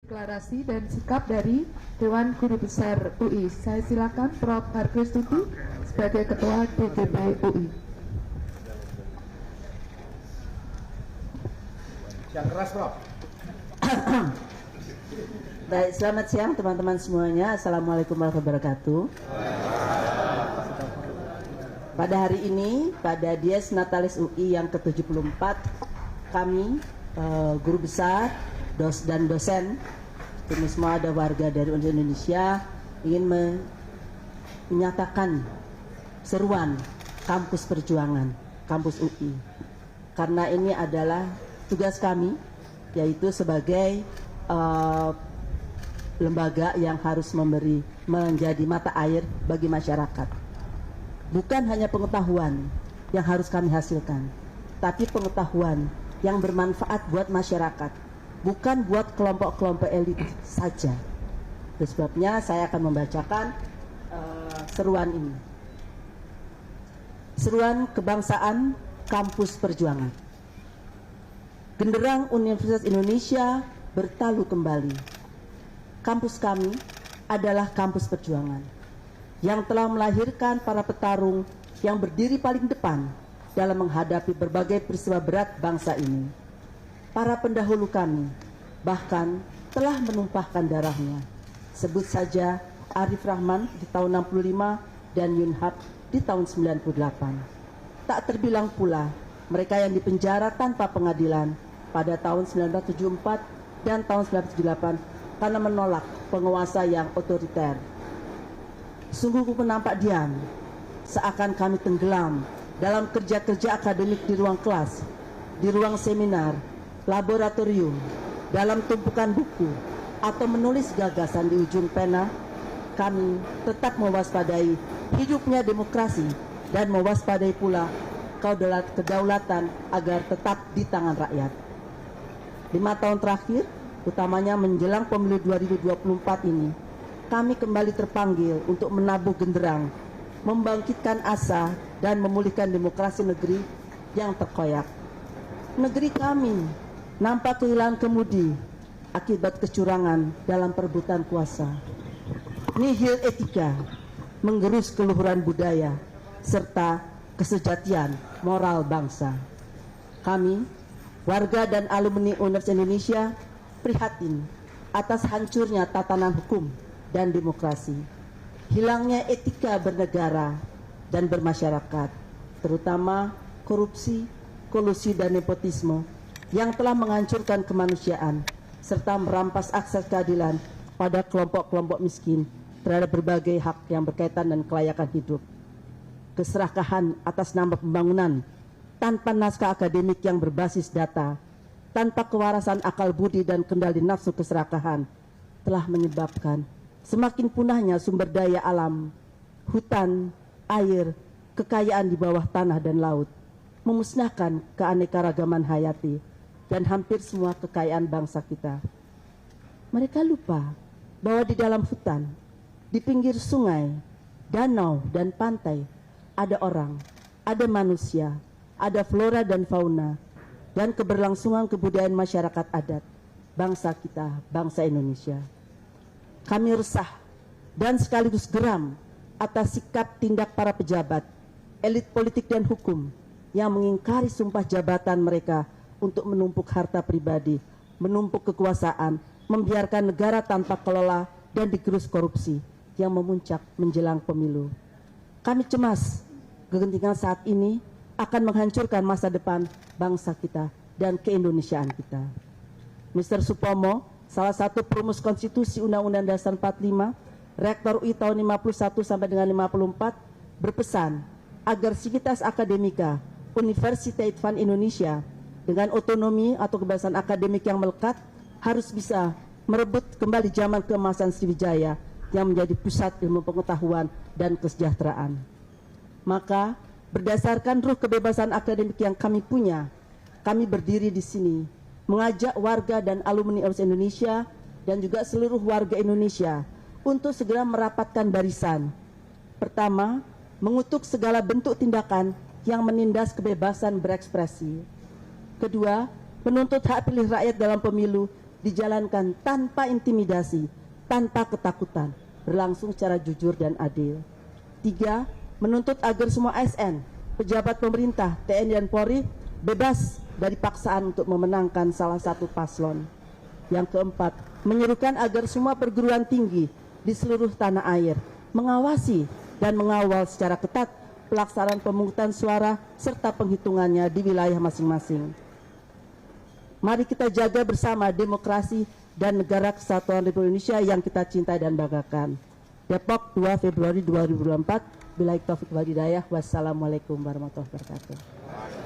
Deklarasi dan sikap dari Dewan Guru Besar UI. Saya silakan Prof. Harkristuti sebagai Ketua DGB UI. Yang keras, Prof. Baik, selamat siang teman-teman semuanya. Assalamualaikum warahmatullahi wabarakatuh. Pada hari ini, pada Dies Natalis UI yang ke-74, kami, guru besar, dan dosen, ini semua ada warga dari Indonesia, ingin menyatakan seruan kampus perjuangan, kampus UI. Karena ini adalah tugas kami, yaitu sebagai lembaga yang harus menjadi mata air bagi masyarakat. Bukan hanya pengetahuan yang harus kami hasilkan, tapi pengetahuan yang bermanfaat buat masyarakat, bukan buat kelompok-kelompok elit saja. Itu sebabnya saya akan membacakan seruan ini. Seruan kebangsaan kampus perjuangan. Genderang Universitas Indonesia bertalu kembali. Kampus kami adalah kampus perjuangan yang telah melahirkan para petarung yang berdiri paling depan dalam menghadapi berbagai peristiwa berat bangsa ini. Para pendahulu kami bahkan telah menumpahkan darahnya. Sebut saja Arif Rahman di tahun 65 dan Yunhab di tahun 98. Tak terbilang pula mereka yang dipenjara tanpa pengadilan pada tahun 1974 dan tahun 1978 karena menolak penguasa yang otoriter. Sungguh menampak diam, seakan kami tenggelam dalam kerja-kerja akademik di ruang kelas, di ruang seminar, laboratorium, dalam tumpukan buku, atau menulis gagasan di ujung pena. Kami tetap mewaspadai hidupnya demokrasi dan mewaspadai pula kedaulatan agar tetap di tangan rakyat. 5 tahun terakhir, utamanya menjelang pemilu 2024 ini, kami kembali terpanggil untuk menabuh genderang, membangkitkan asa dan memulihkan demokrasi negeri yang terkoyak. Negeri kami nampak kehilangan kemudi akibat kecurangan dalam perebutan kuasa. Nihil etika, menggerus keluhuran budaya, serta kesejatian moral bangsa. Kami, warga dan alumni Universitas Indonesia, prihatin atas hancurnya tatanan hukum dan demokrasi, hilangnya etika bernegara dan bermasyarakat, terutama korupsi, kolusi dan nepotisme yang telah menghancurkan kemanusiaan serta merampas akses keadilan pada kelompok-kelompok miskin terhadap berbagai hak yang berkaitan dengan kelayakan hidup. Keserakahan atas nama pembangunan tanpa naskah akademik yang berbasis data, tanpa kewarasan akal budi dan kendali nafsu keserakahan telah menyebabkan semakin punahnya sumber daya alam, hutan, air, kekayaan di bawah tanah dan laut, memusnahkan keanekaragaman hayati dan hampir semua kekayaan bangsa kita. Mereka lupa bahwa di dalam hutan, di pinggir sungai, danau, dan pantai ada orang, ada manusia, ada flora dan fauna, dan keberlangsungan kebudayaan masyarakat adat bangsa kita, bangsa Indonesia. Kami resah dan sekaligus geram atas sikap tindak para pejabat, elit politik dan hukum yang mengingkari sumpah jabatan mereka untuk menumpuk harta pribadi, menumpuk kekuasaan, membiarkan negara tanpa kelola dan digerus korupsi yang memuncak menjelang pemilu. Kami cemas kegentingan saat ini akan menghancurkan masa depan bangsa kita dan keindonesiaan kita. Mr. Supomo, salah satu perumus konstitusi Undang-Undang Dasar 45, Rektor UI tahun 51 sampai dengan 54, berpesan agar Sivitas Akademika Universitas Advance Indonesia dengan otonomi atau kebebasan akademik yang melekat harus bisa merebut kembali zaman keemasan Sriwijaya yang menjadi pusat ilmu pengetahuan dan kesejahteraan. Maka berdasarkan ruh kebebasan akademik yang kami punya, kami berdiri di sini mengajak warga dan alumni Universitas Indonesia dan juga seluruh warga Indonesia untuk segera merapatkan barisan. Pertama, mengutuk segala bentuk tindakan yang menindas kebebasan berekspresi. Kedua, menuntut hak pilih rakyat dalam pemilu dijalankan tanpa intimidasi, tanpa ketakutan, berlangsung secara jujur dan adil. 3. Menuntut agar semua ASN, pejabat pemerintah, TNI dan Polri bebas dari paksaan untuk memenangkan salah satu paslon. Yang keempat, menyerukan agar semua perguruan tinggi di seluruh tanah air mengawasi dan mengawal secara ketat pelaksanaan pemungutan suara serta penghitungannya di wilayah masing-masing. Mari kita jaga bersama demokrasi dan negara kesatuan Republik Indonesia yang kita cintai dan banggakan. Depok, 2 Februari 2024. Billahi taufiq wal hidayah. Wassalamualaikum warahmatullahi wabarakatuh.